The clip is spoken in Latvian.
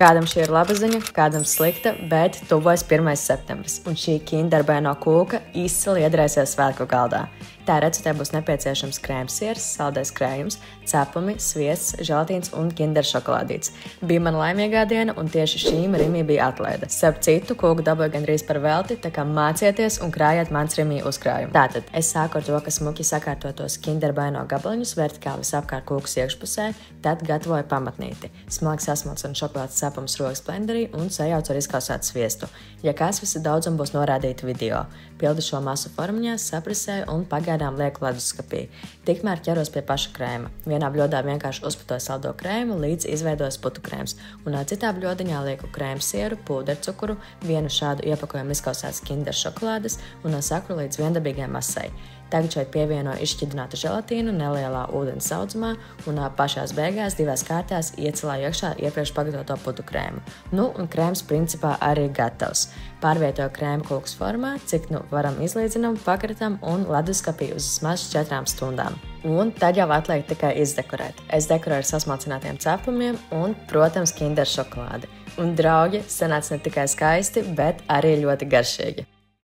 Kādam šī ir laba ziņa, kādam slikta, bet tuvojas 1. septembris, un šī kinderbēno kūka izcili iedarēsies svētku galdā. Tā receptē būs nepieciešams krēmsieris, saldais krējums, cepumi, sviests, želatīns un kinder šokolādīts. Bija mana laimīgā diena, un tieši šīm Rimī bija atlaide. Starp citu, kūku dabūju gandrīz par velti, tā kā mācieties un krājiet mans Rimī uzkrājumu. Tātad, es sāku ar to, ka smuki sakārtotos kinderbēno gabaliņus vertikāli visapkārt kūkas iekšpusē, tad gatavoju pamatnīti. Smalki sasmalcu un šokolādes cepumus rokas blenderī un sajaucu ar izkausētu sviestu. Ja kas, visi daudzumi būs norādīti video. Pildu šo masu formiņās, sapresēju un pagaidām lieku leduskapī. Tikmēr ķeros pie paša krēma. Vienā bļodā vienkārši uzputoju saldo krēmu, līdz izveidojas putu krēms. Un citā bļodiņā lieku krēmsieru, pūdercukuru, vienu šādu iepakojumu izkausētas kinder šokolādes un sakru līdz viendabīgai masai. Tagad šeit pievienoju izšķidrinātu želatīnu nelielā ūdens audzumā un pašās beigās divās kārtās iecelāju iekšā iepriekš pagatavoto putu krēmu. Un krēms principā arī gatavs. Pārvietoju krēmu kūkas formā, cik varam izlīdzinām, pakritam un leduskapī uz vismaz 4 stundām. Un tad jau atliek tikai izdekorēt. Es dekorēju ar sasmalcinātiem cepumiem un, protams, kinder šokolādi. Un, draugi, sanāca ne tikai skaisti, bet arī ļoti garšīgi.